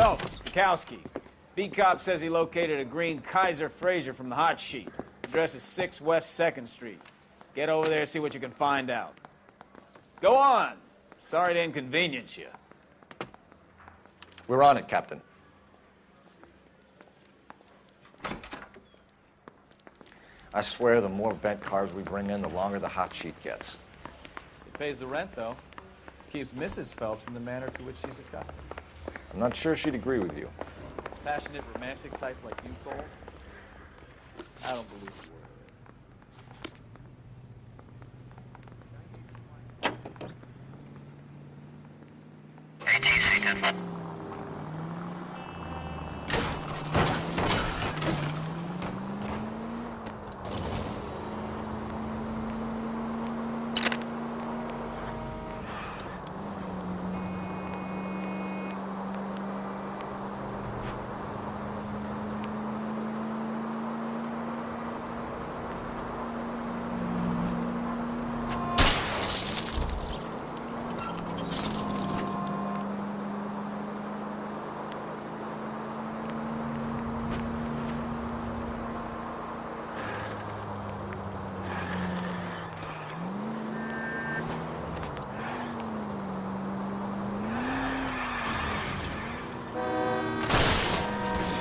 Phelps, Bukowski. B-Cop says he located a green Kaiser Frazer from the hot sheet. Address is 6 West 2nd Street. Get over there, see what you can find out. Go on. Sorry to inconvenience you. We're on it, Captain. I swear the more bent cars we bring in, the longer the hot sheet gets. It pays the rent, though. Keeps Mrs. Phelps in the manner to which she's accustomed. I'm not sure she'd agree with you. Passionate, romantic type like you, Cole? I don't believe you.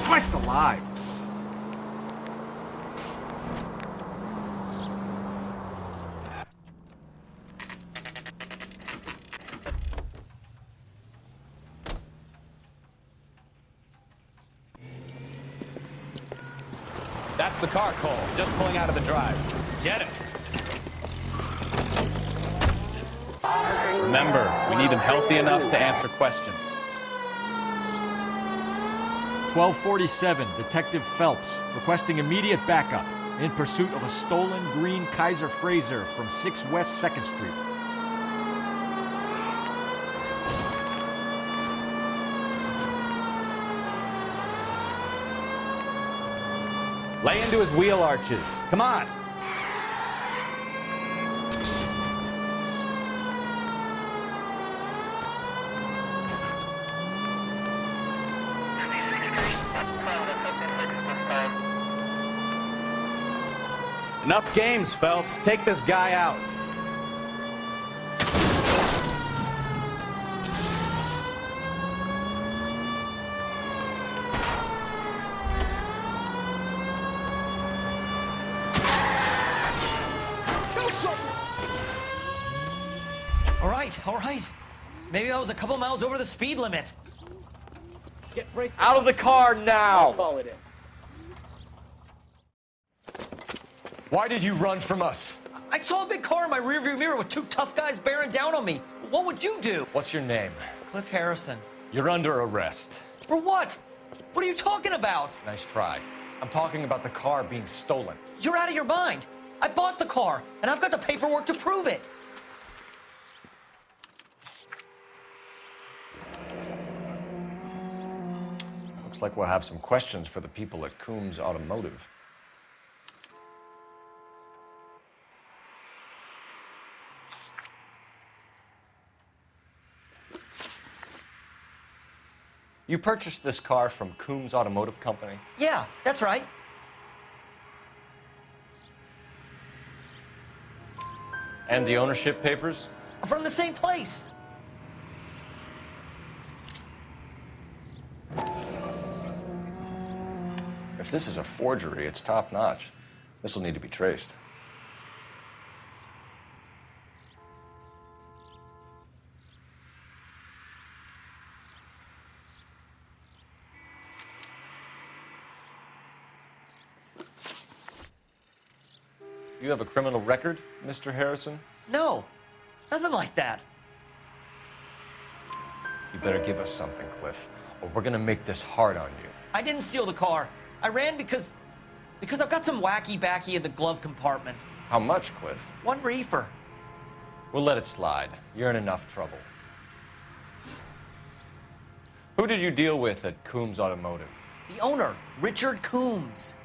Christ alive! That's the car, Cole. Just pulling out of the drive. Get it. Remember, we need him healthy enough to answer questions. 1247, Detective Phelps, requesting immediate backup in pursuit of a stolen green Kaiser Frazer from 6 West 2nd Street. Lay into his wheel arches. Come on. Enough games, Phelps. Take this guy out. All right. Maybe I was a couple miles over the speed limit. Out of the car now! Call it in. Why did you run from us? I saw a big car in my rearview mirror with two tough guys bearing down on me. What would you do? What's your name? Cliff Harrison. You're under arrest. For what? What are you talking about? Nice try. I'm talking about the car being stolen. You're out of your mind. I bought the car, and I've got the paperwork to prove it. Looks like we'll have some questions for the people at Coombs Automotive. You purchased this car from Coombs Automotive Company? Yeah, that's right. And the ownership papers? From the same place. If this is a forgery, it's top-notch. This will need to be traced. You have a criminal record, Mr. Harrison? No, nothing like that. You better give us something, Cliff, or we're gonna make this hard on you. I didn't steal the car. I ran because I've got some wacky-backy in the glove compartment. How much, Cliff? 1 reefer. We'll let it slide. You're in enough trouble. Who did you deal with at Coombs Automotive? The owner, Richard Coombs.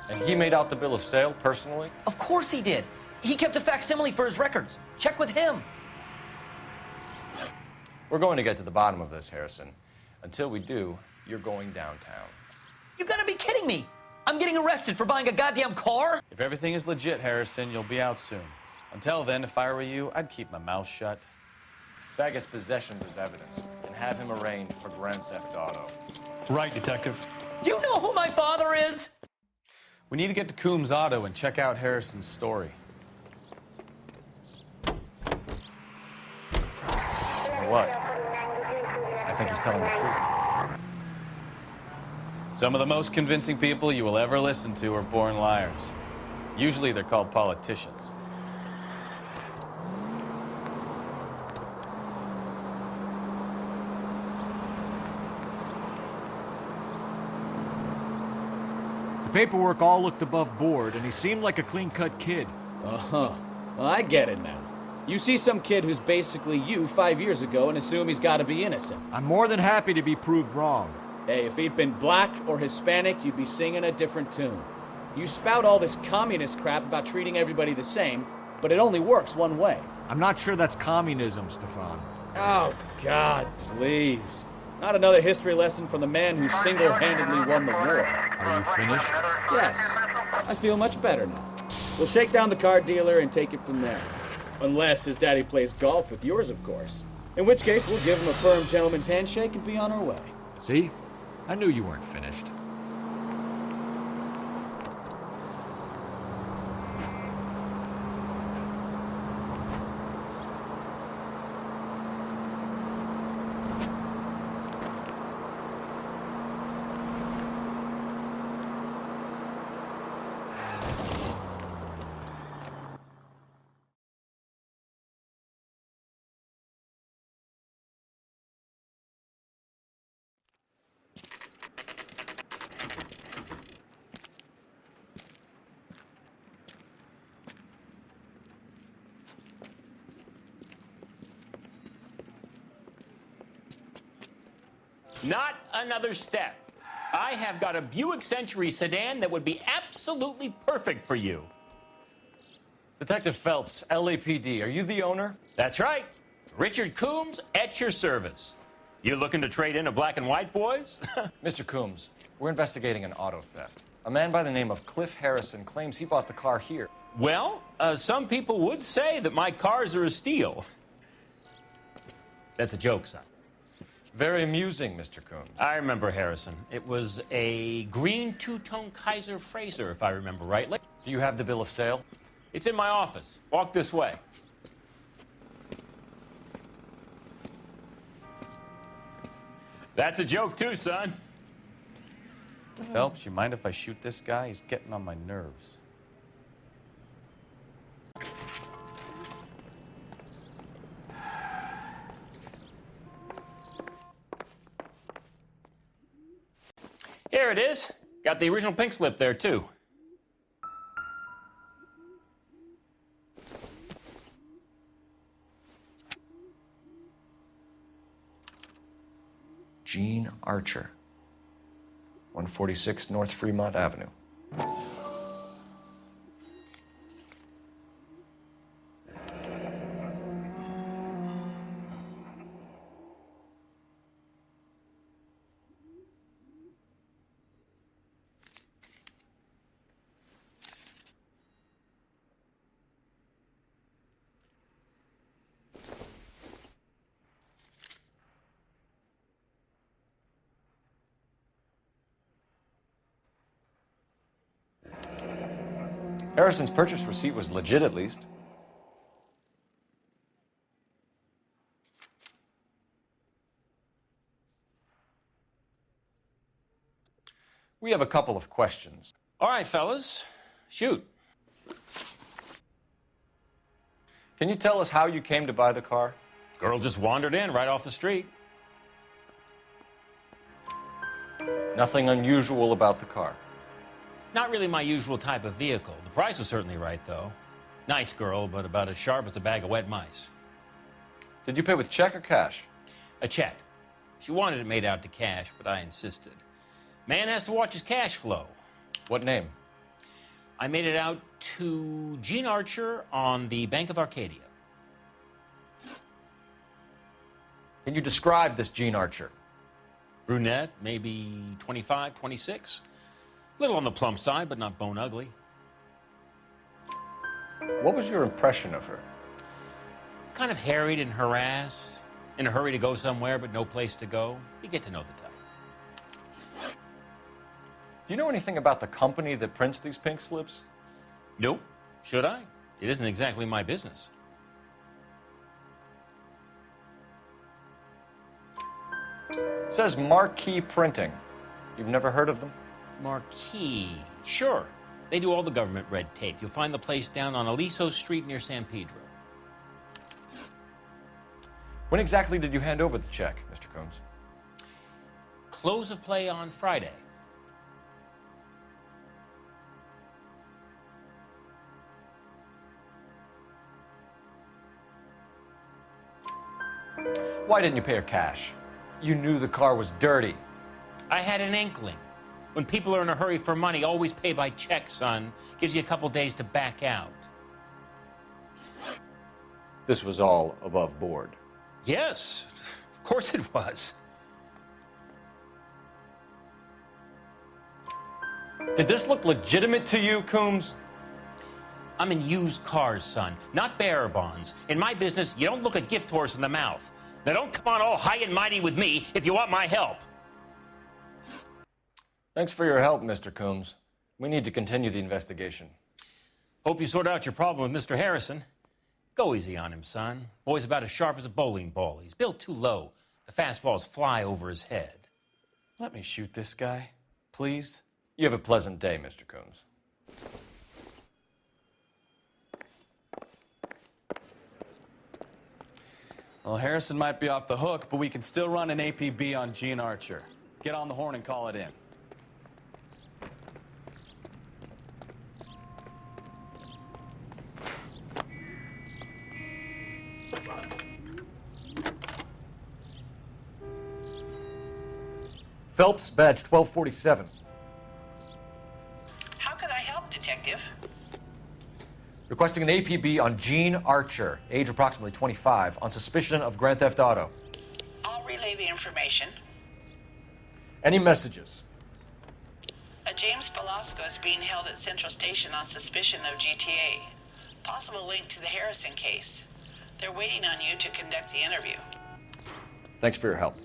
And he made out the bill of sale personally? Of course he did. He kept a facsimile for his records. Check with him. We're going to get to the bottom of this, Harrison. Until we do, you're going downtown. You gotta be kidding me. I'm getting arrested for buying a goddamn car? If everything is legit, Harrison, you'll be out soon. Until then, if I were you, I'd keep my mouth shut. Bag his possessions as evidence and have him arraigned for grand theft auto. Right, Detective. Do you know who my father is? We need to get to Coombs Auto and check out Harrison's story. Or what? I think he's telling the truth. Some of the most convincing people you will ever listen to are born liars. Usually they're called politicians. The paperwork all looked above board, and he seemed like a clean-cut kid. Uh-huh. Well, I get it now. You see some kid who's basically you 5 years ago and assume he's got to be innocent. I'm more than happy to be proved wrong. Hey, if he'd been black or Hispanic, you'd be singing a different tune. You spout all this communist crap about treating everybody the same, but it only works one way. I'm not sure that's communism, Stefan. Oh, God, please. Not another history lesson from the man who single-handedly won the war. Are you finished? Yes, I feel much better now. We'll shake down the car dealer and take it from there. Unless his daddy plays golf with yours, of course. In which case, we'll give him a firm gentleman's handshake and be on our way. See? I knew you weren't finished. Not another step. I have got a Buick Century sedan that would be absolutely perfect for you. Detective Phelps, LAPD, are you the owner? That's right. Richard Coombs at your service. You looking to trade in a black and white, boys? Mr. Coombs, we're investigating an auto theft. A man by the name of Cliff Harrison claims he bought the car here. Well, some people would say that my cars are a steal. That's a joke, son. Very amusing, Mr. Coombs. I remember Harrison. It was a green two-tone Kaiser Frazer, if I remember rightly. Do you have the bill of sale? It's in my office. Walk this way. That's a joke, too, son. Phelps, you mind if I shoot this guy? He's getting on my nerves. Here it is. Got the original pink slip there, too. Gene Archer, 146 North Fremont Avenue. Harrison's purchase receipt was legit, at least. We have a couple of questions. All right, fellas. Shoot. Can you tell us how you came to buy the car? Girl just wandered in right off the street. Nothing unusual about the car. Not really my usual type of vehicle. The price was certainly right, though. Nice girl, but about as sharp as a bag of wet mice. Did you pay with check or cash? A check. She wanted it made out to cash, but I insisted. Man has to watch his cash flow. What name? I made it out to Gene Archer on the Bank of Arcadia. Can you describe this Gene Archer? Brunette, maybe 25, 26. Little on the plump side, but not bone ugly. What was your impression of her? Kind of harried and harassed, in a hurry to go somewhere, but no place to go. You get to know the type. Do you know anything about the company that prints these pink slips? Nope. Should I? It isn't exactly my business. It says Marquee Printing. You've never heard of them? Marquee. Sure. They do all the government red tape. You'll find the place down on Aliso Street near San Pedro. When exactly did you hand over the check, Mr. Combs? Close of play on Friday. Why didn't you pay her cash? You knew the car was dirty. I had an inkling. When people are in a hurry for money, always pay by check, son. Gives you a couple days to back out. This was all above board. Yes, of course it was. Did this look legitimate to you, Coombs? I'm in used cars, son, not bearer bonds. In my business, you don't look a gift horse in the mouth. Now don't come on all high and mighty with me if you want my help. Thanks for your help, Mr. Coombs. We need to continue the investigation. Hope you sort out your problem with Mr. Harrison. Go easy on him, son. Boy's about as sharp as a bowling ball. He's built too low. The fastballs fly over his head. Let me shoot this guy, please. You have a pleasant day, Mr. Coombs. Well, Harrison might be off the hook, but we can still run an APB on Gene Archer. Get on the horn and call it in. Phelps, badge 1247. How can I help, Detective? Requesting an APB on Gene Archer, age approximately 25, on suspicion of Grand Theft Auto. I'll relay the information. Any messages? A James Velasco is being held at Central Station on suspicion of GTA. Possible link to the Harrison case. They're waiting on you to conduct the interview. Thanks for your help.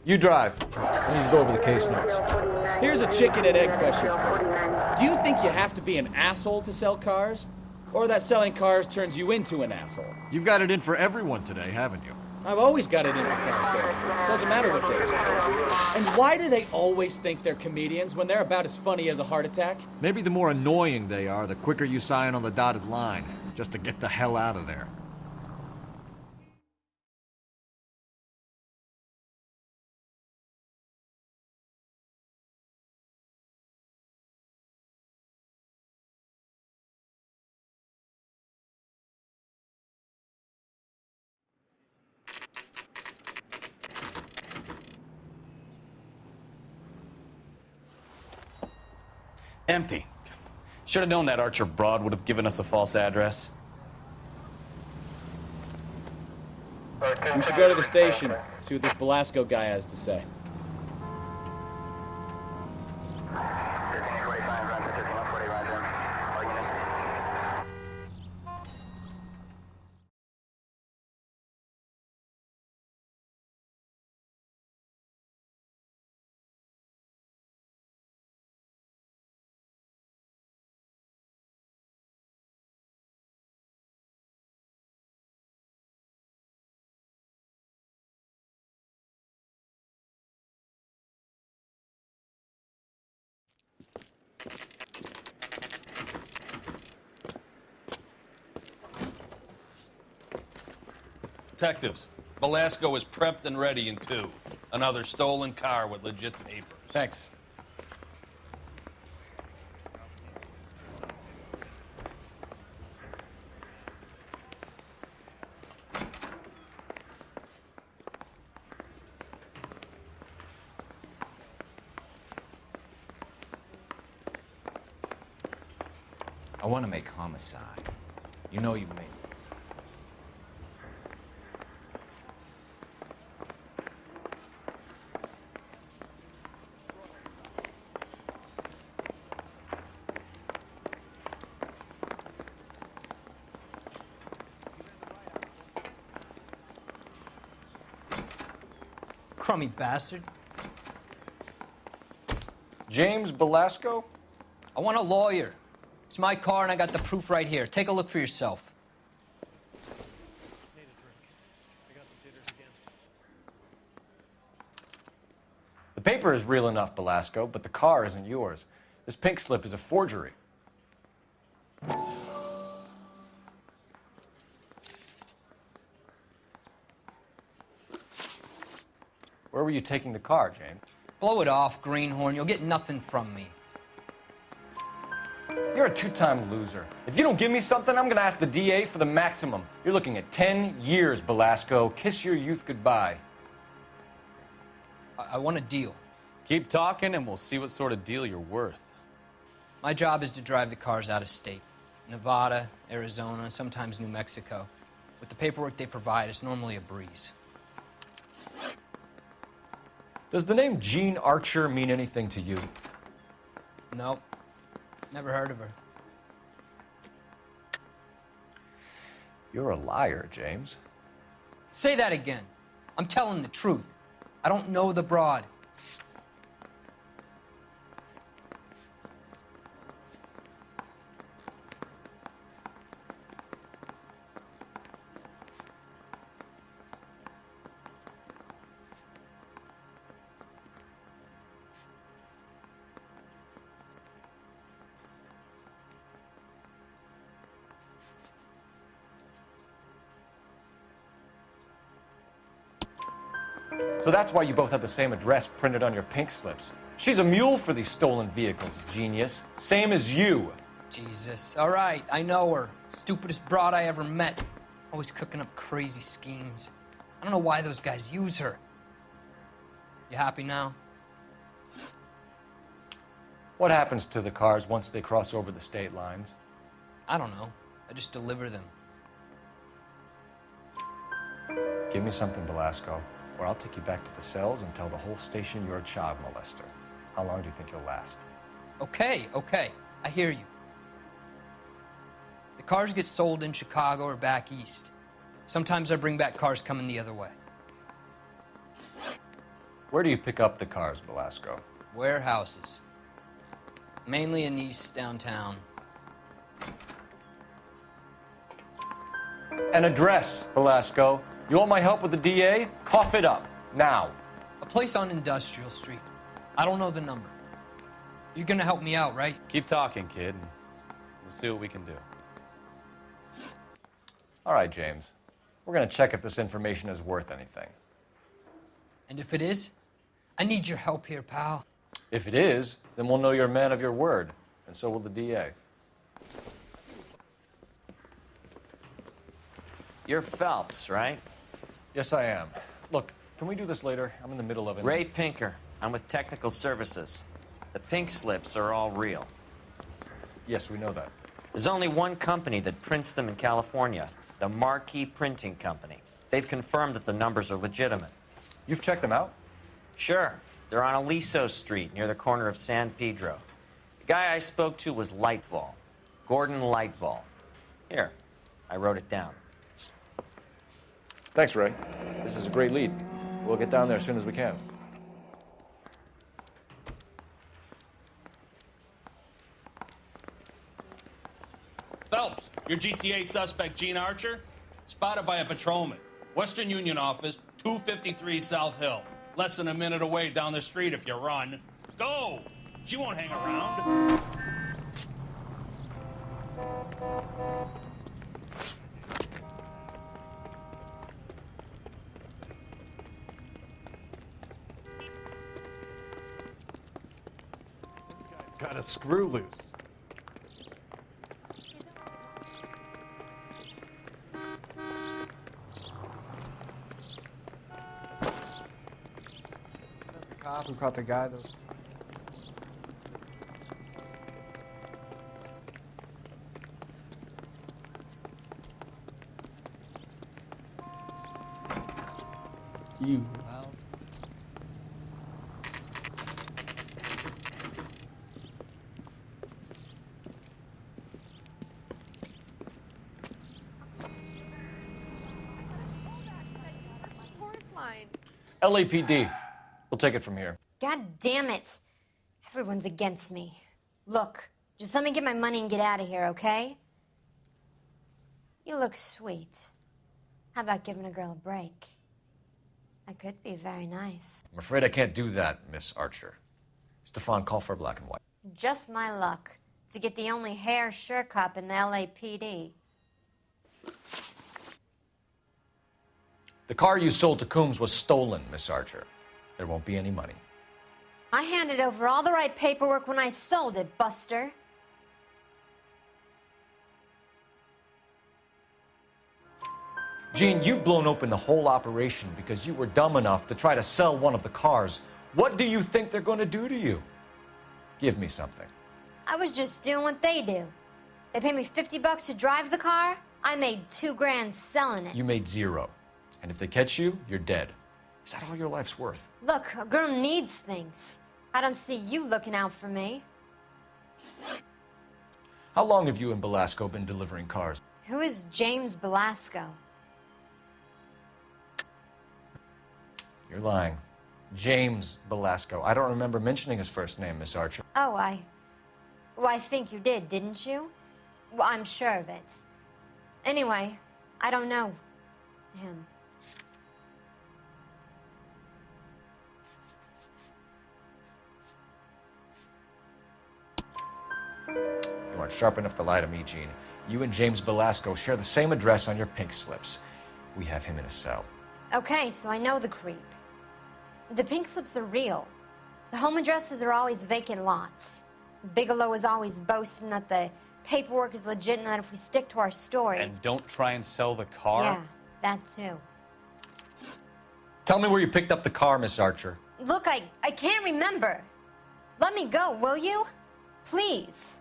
You drive. I need to go over the case notes. Here's a chicken and egg question for you. Do you think you have to be an asshole to sell cars? Or that selling cars turns you into an asshole? You've got it in for everyone today, haven't you? I've always got it in for car sales. Doesn't matter what they do. And why do they always think they're comedians when they're about as funny as a heart attack? Maybe the more annoying they are, the quicker you sign on the dotted line, just to get the hell out of there. Empty. Should have known that Archer broad would have given us a false address. We should go to the station, see what this Velasco guy has to say. Detectives, Velasco is prepped and ready in 2. Another stolen car with legit papers. Thanks. I want to make homicide. You know you made it. Crummy bastard. James Velasco? I want a lawyer. It's my car and I got the proof right here. Take a look for yourself. The paper is real enough, Velasco, but the car isn't yours. This pink slip is a forgery. Where were you taking the car, James? Blow it off, greenhorn. You'll get nothing from me. You're a 2-time loser. If you don't give me something, I'm gonna ask the DA for the maximum. You're looking at 10 years, Velasco. Kiss your youth goodbye. I want a deal. Keep talking and we'll see what sort of deal you're worth. My job is to drive the cars out of state. Nevada, Arizona, sometimes New Mexico. With the paperwork they provide, it's normally a breeze. Does the name Jean Archer mean anything to you? Nope. Never heard of her. You're a liar, James. Say that again. I'm telling the truth. I don't know the broad. So that's why you both have the same address printed on your pink slips. She's a mule for these stolen vehicles, genius. Same as you. Jesus. All right, I know her. Stupidest broad I ever met. Always cooking up crazy schemes. I don't know why those guys use her. You happy now? What happens to the cars once they cross over the state lines? I don't know. I just deliver them. Give me something, Velasco, or I'll take you back to the cells and tell the whole station you're a child molester. How long do you think you'll last? Okay, okay. I hear you. The cars get sold in Chicago or back east. Sometimes I bring back cars coming the other way. Where do you pick up the cars, Velasco? Warehouses. Mainly in East downtown. An address, Velasco. You want my help with the DA? Cough it up, now. A place on Industrial Street. I don't know the number. You're gonna help me out, right? Keep talking, kid, and we'll see what we can do. All right, James. We're gonna check if this information is worth anything. And if it is, I need your help here, pal. If it is, then we'll know you're a man of your word, and so will the DA. You're Phelps, right? Yes, I am. Look, can we do this later? I'm in the middle of it. Ray Pinker. I'm with Technical Services. The pink slips are all real. Yes, we know that. There's only one company that prints them in California, the Marquee Printing Company. They've confirmed that the numbers are legitimate. You've checked them out? Sure. They're on Aliso Street, near the corner of San Pedro. The guy I spoke to was Lightval. Gordon Lightval. Here, I wrote it down. Thanks, Ray. This is a great lead. We'll get down there as soon as we can. Phelps, your GTA suspect, Gene Archer, spotted by a patrolman. Western Union office, 253 South Hill. Less than a minute away down the street if you run. Go! She won't hang around. Got a screw loose. The cop who caught the guy that was... You loud. LAPD. We'll take it from here. God damn it. Everyone's against me. Look, just let me get my money and get out of here, okay? You look sweet. How about giving a girl a break? I could be very nice. I'm afraid I can't do that, Miss Archer. Stefan, call for black and white. Just my luck to get the only hair sure cop in the LAPD. The car you sold to Coombs was stolen, Miss Archer. There won't be any money. I handed over all the right paperwork when I sold it, Buster. Gene, you've blown open the whole operation because you were dumb enough to try to sell one of the cars. What do you think they're going to do to you? Give me something. I was just doing what they do. They paid me $50 to drive the car. I made $2 grand selling it. You made $0. And if they catch you, you're dead. Is that all your life's worth? Look, a girl needs things. I don't see you looking out for me. How long have you and Belasco been delivering cars? Who is James Belasco? You're lying. James Belasco. I don't remember mentioning his first name, Miss Archer. Oh, well, I think you did, didn't you? Well, I'm sure of it. Anyway, I don't know him. You aren't sharp enough to lie to me, Gene. You and James Belasco share the same address on your pink slips. We have him in a cell. Okay, so I know the creep. The pink slips are real. The home addresses are always vacant lots. Bigelow is always boasting that the paperwork is legit and that if we stick to our stories... And don't try and sell the car? Yeah, that too. Tell me where you picked up the car, Miss Archer. Look, I can't remember. Let me go, will you? Please.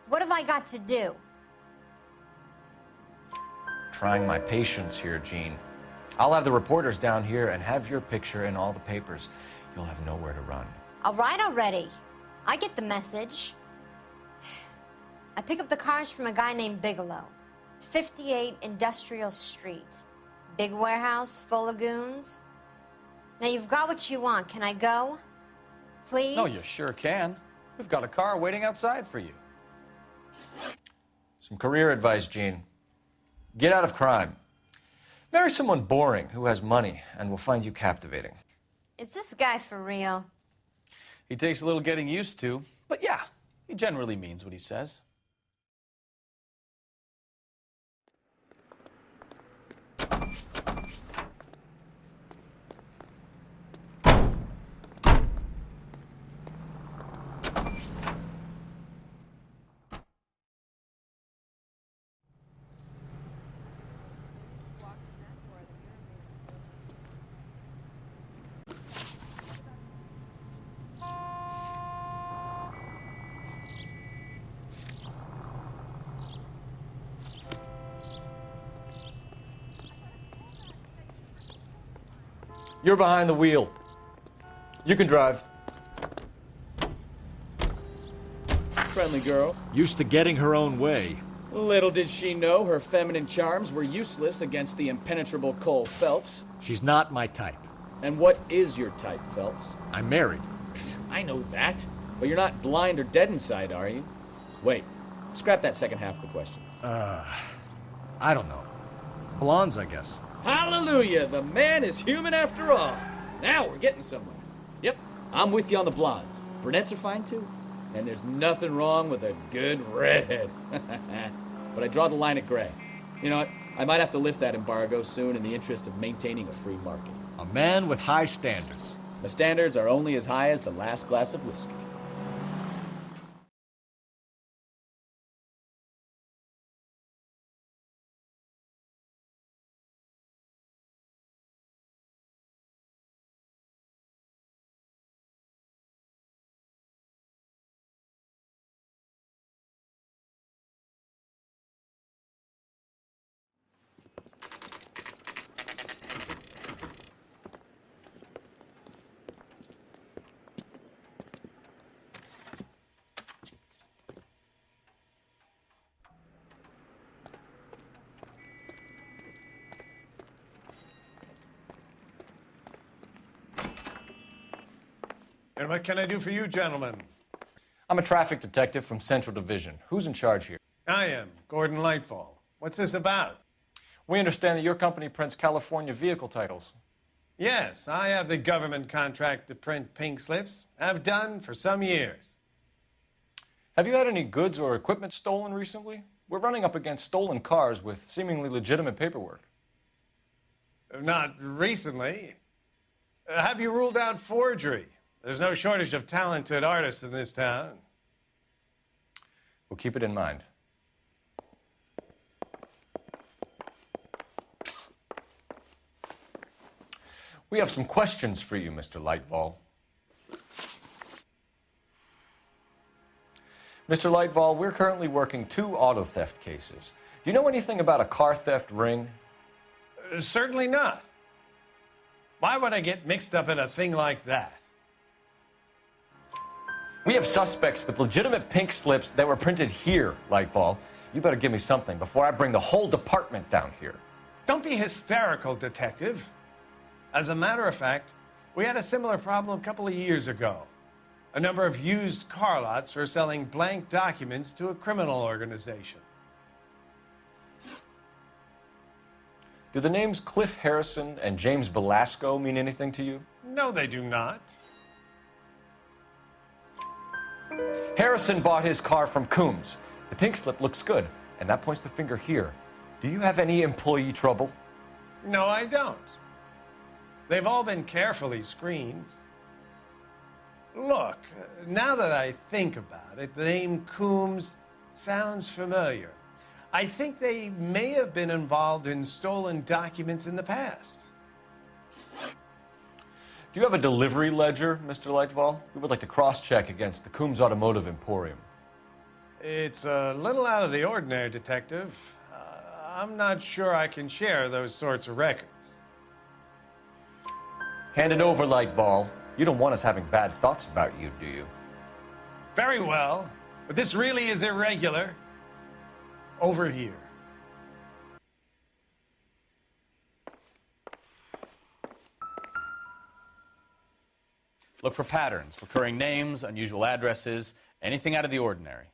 What have I got to do? Trying my patience here, Gene. I'll have the reporters down here and have your picture in all the papers. You'll have nowhere to run. All right already. I get the message. I pick up the cars from a guy named Bigelow. 58 Industrial Street. Big warehouse full of goons. Now you've got what you want. Can I go? Please? No, you sure can. We've got a car waiting outside for you. Some career advice, Gene. Get out of crime. Marry someone boring who has money and will find you captivating. Is this guy for real? He takes a little getting used to, but yeah, he generally means what he says. You're behind the wheel. You can drive. Friendly girl. Used to getting her own way. Little did she know her feminine charms were useless against the impenetrable Cole Phelps. She's not my type. And what is your type, Phelps? I'm married. I know that. But you're not blind or dead inside, are you? Wait. Scrap that second half of the question. I don't know. Blondes, I guess. Hallelujah! The man is human after all. Now we're getting somewhere. Yep, I'm with you on the blondes. Brunettes are fine too. And there's nothing wrong with a good redhead. But I draw the line at gray. You know what? I might have to lift that embargo soon in the interest of maintaining a free market. A man with high standards. The standards are only as high as the last glass of whiskey. what can I do for you, gentlemen? I'm a traffic detective from Central Division. Who's in charge here? I am, Gordon Lightfall. What's this about? We understand that your company prints California vehicle titles. Yes, I have the government contract to print pink slips. Have done for some years. Have you had any goods or equipment stolen recently? We're running up against stolen cars with seemingly legitimate paperwork. Not recently. Have you ruled out forgery? There's no shortage of talented artists in this town. We'll keep it in mind. We have some questions for you, Mr. Lightfall. Mr. Lightfall, we're currently working 2 auto theft cases. Do you know anything about a car theft ring? Certainly not. Why would I get mixed up in a thing like that? We have suspects with legitimate pink slips that were printed here, Lightfall. You better give me something before I bring the whole department down here. Don't be hysterical, Detective. As a matter of fact, we had a similar problem a couple of years ago. A number of used car lots were selling blank documents to a criminal organization. Do the names Cliff Harrison and James Belasco mean anything to you? No, they do not. Harrison bought his car from Coombs. The pink slip looks good, and that points the finger here. Do you have any employee trouble? No, I don't. They've all been carefully screened. Look, now that I think about it, the name Coombs sounds familiar. I think they may have been involved in stolen documents in the past. Do you have a delivery ledger, Mr. Lightfall? We would like to cross-check against the Coombs Automotive Emporium. It's a little out of the ordinary, Detective. I'm not sure I can share those sorts of records. Hand it over, Lightfall. You don't want us having bad thoughts about you, do you? Very well, but this really is irregular. Over here. Look for patterns, recurring names, unusual addresses, anything out of the ordinary.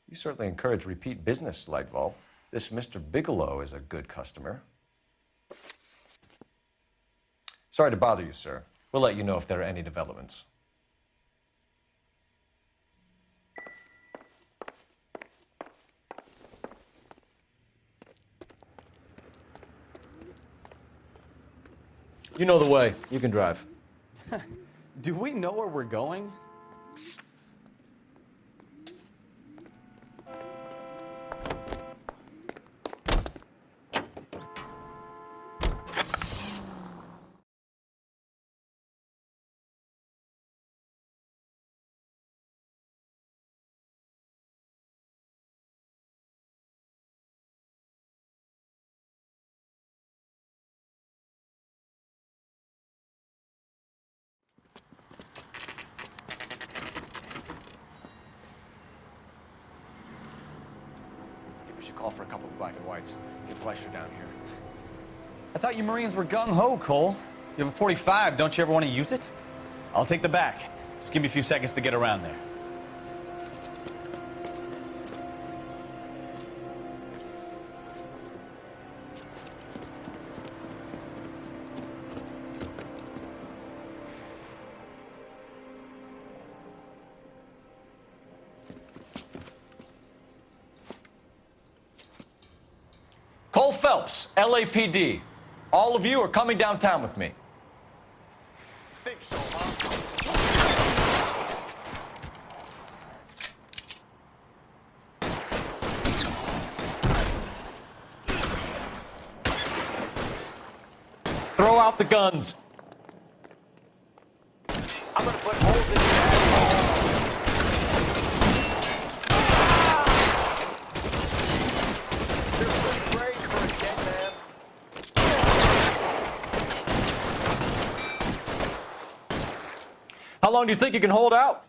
You certainly encourage repeat business, Lightfall. This Mr. Bigelow is a good customer. Sorry to bother you, sir. We'll let you know if there are any developments. You know the way. You can drive. Do we know where we're going? We should call for a couple of black and whites. Get Fleischer down here. I thought you Marines were gung-ho, Cole. You have a 45, don't you ever want to use it? I'll take the back. Just give me a few seconds to get around there. Cole Phelps, LAPD. All of you are coming downtown with me. Think so, huh? Throw out the guns. I'm gonna put holes in your head. long do you think you can hold out?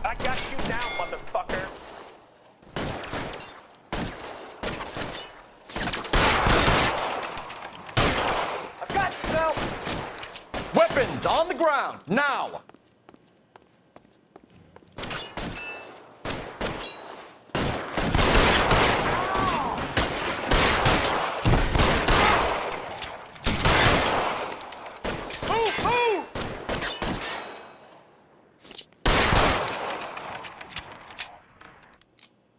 I got you now, motherfucker. I got you now. Weapons on the ground, now!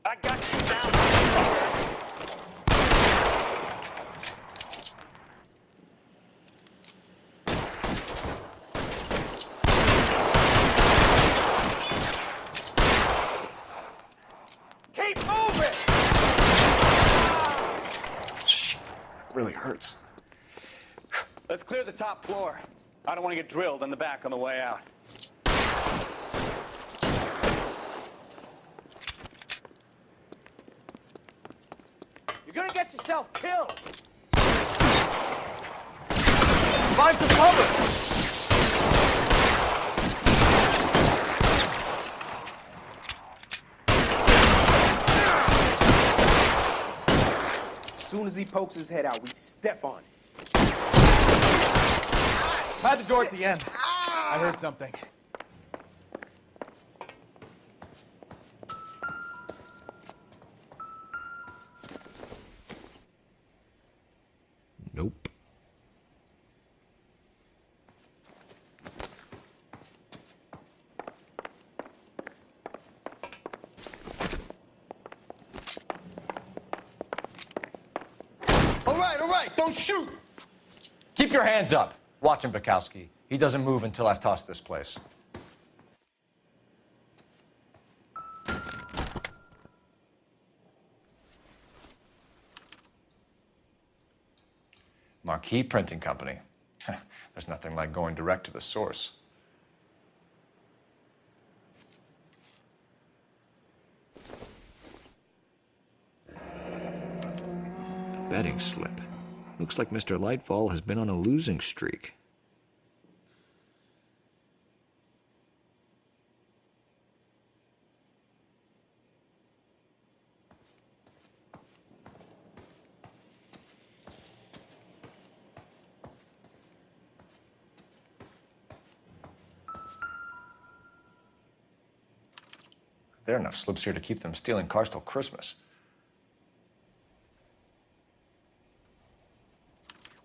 I got you now. Keep moving. Shit, really hurts. Let's clear the top floor. I don't want to get drilled in the back on the way out. You're gonna get yourself killed. Find some cover! As soon as he pokes his head out, we step on it. Had the door at the end. I heard something. Nope. All right, don't shoot! Keep your hands up. Watch him, Bukowski. He doesn't move until I've tossed this place. Marquee Printing Company. There's nothing like going direct to the source. Betting slip. Looks like Mr. Lightfall has been on a losing streak. There are enough slips here to keep them stealing cars till Christmas.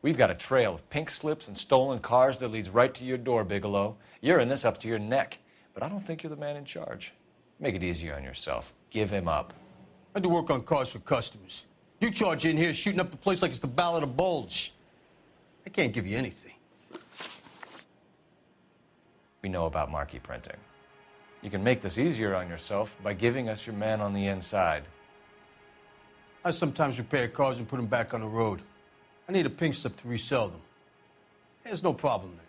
We've got a trail of pink slips and stolen cars that leads right to your door, Bigelow. You're in this up to your neck, but I don't think you're the man in charge. Make it easier on yourself. Give him up. I do work on cars for customers. You charge in here shooting up the place like it's the Ballad of Bulge. I can't give you anything. We know about marquee printing. You can make this easier on yourself by giving us your man on the inside. I sometimes repair cars and put them back on the road. I need a pink slip to resell them. There's no problem there.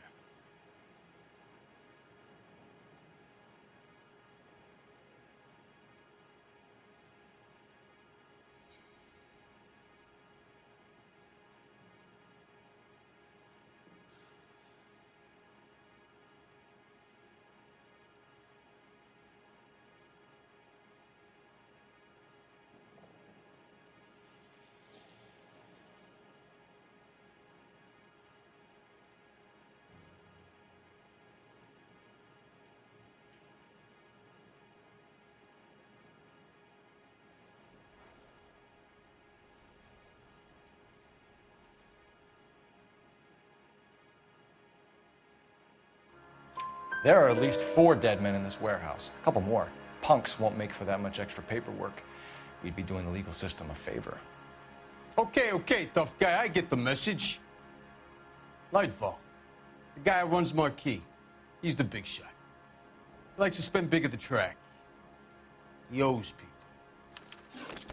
There are at least 4 dead men in this warehouse. A couple more. Punks won't make for that much extra paperwork. We'd be doing the legal system a favor. Okay, tough guy, I get the message. Lightfall, the guy who runs Marquee. He's the big shot. He likes to spend big at the track. He owes people.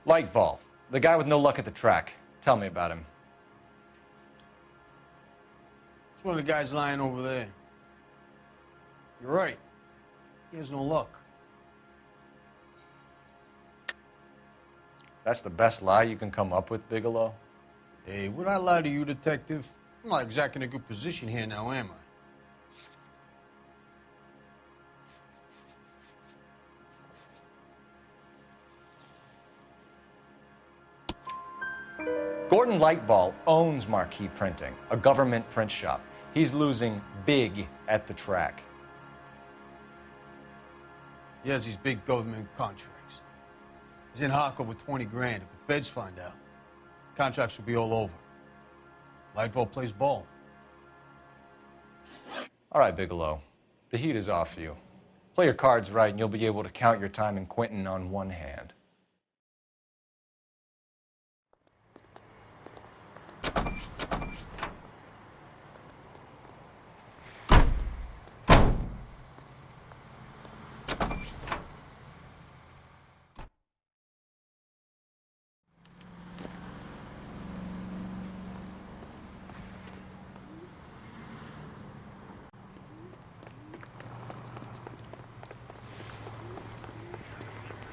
Lightfall, the guy with no luck at the track. Tell me about him. It's one of the guys lying over there. You're right. He has no luck. That's the best lie you can come up with, Bigelow? Hey, would I lie to you, Detective? I'm not exactly in a good position here now, am I? Gordon Lightball owns Marquee Printing, a government print shop. He's losing big at the track. He has these big government contracts. He's in hock over 20 grand. If the feds find out, contracts will be all over. Lightfall plays ball. All right, Bigelow. The heat is off you. Play your cards right and you'll be able to count your time in Quentin on one hand.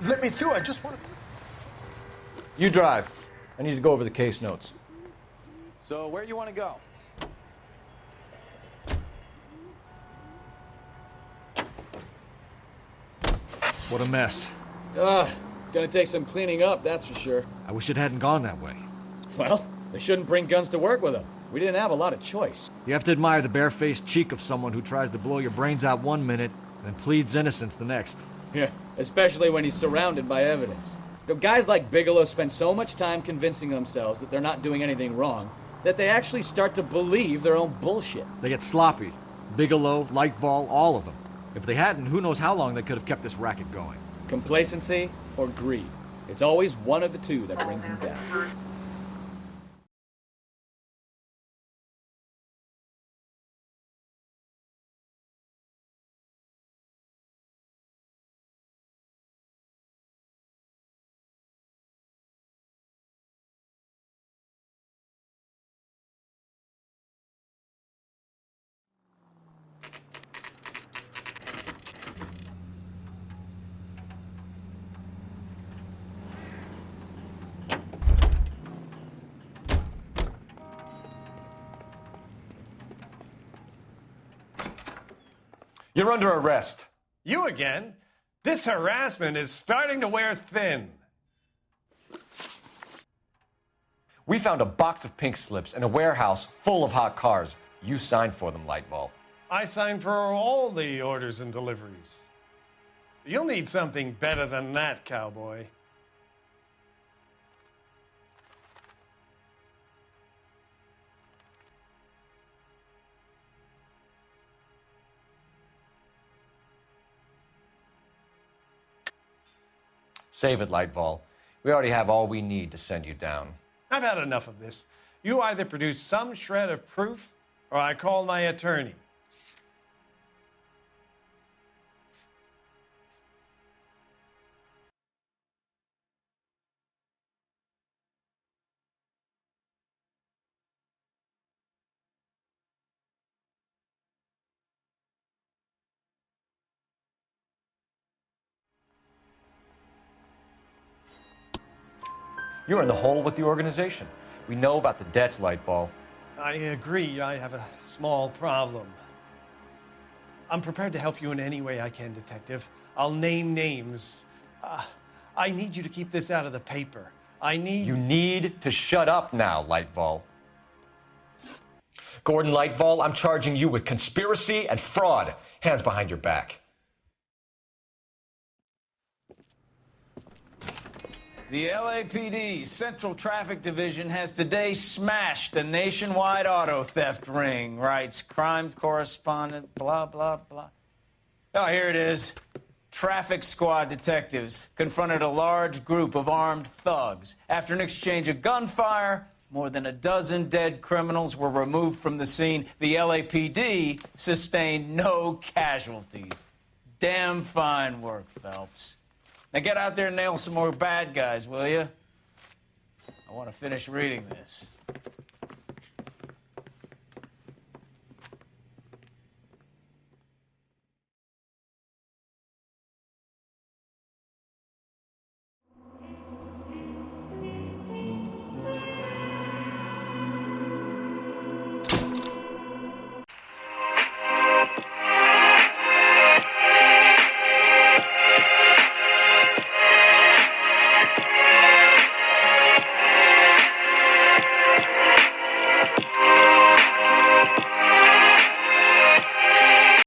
Let me through. I just want to... You drive. I need to go over the case notes. So, where you want to go? What a mess. Gonna take some cleaning up, that's for sure. I wish it hadn't gone that way. Well, they shouldn't bring guns to work with them. We didn't have a lot of choice. You have to admire the barefaced cheek of someone who tries to blow your brains out one minute and pleads innocence the next. Yeah, especially when he's surrounded by evidence. You know, guys like Bigelow spend so much time convincing themselves that they're not doing anything wrong that they actually start to believe their own bullshit. They get sloppy. Bigelow, Lightfall, all of them. If they hadn't, who knows how long they could have kept this racket going. Complacency or greed. It's always one of the two that brings them down. You're under arrest. You again? This harassment is starting to wear thin. We found a box of pink slips in a warehouse full of hot cars. You signed for them, Lightball. I signed for all the orders and deliveries. You'll need something better than that, cowboy. Save it, Lightball. We already have all we need to send you down. I've had enough of this. You either produce some shred of proof, or I call my attorney. You're in the hole with the organization. We know about the debts, Lightball. I agree. I have a small problem. I'm prepared to help you in any way I can, Detective. I'll name names. I need you to keep this out of the paper. You need to shut up now, Lightball. Gordon Lightball, I'm charging you with conspiracy and fraud. Hands behind your back. The LAPD Central Traffic Division has today smashed a nationwide auto theft ring, writes crime correspondent, blah, blah, blah. Oh, here it is. Traffic squad detectives confronted a large group of armed thugs. After an exchange of gunfire, more than a dozen dead criminals were removed from the scene. The LAPD sustained no casualties. Damn fine work, Phelps. Now get out there and nail some more bad guys, will you? I want to finish reading this.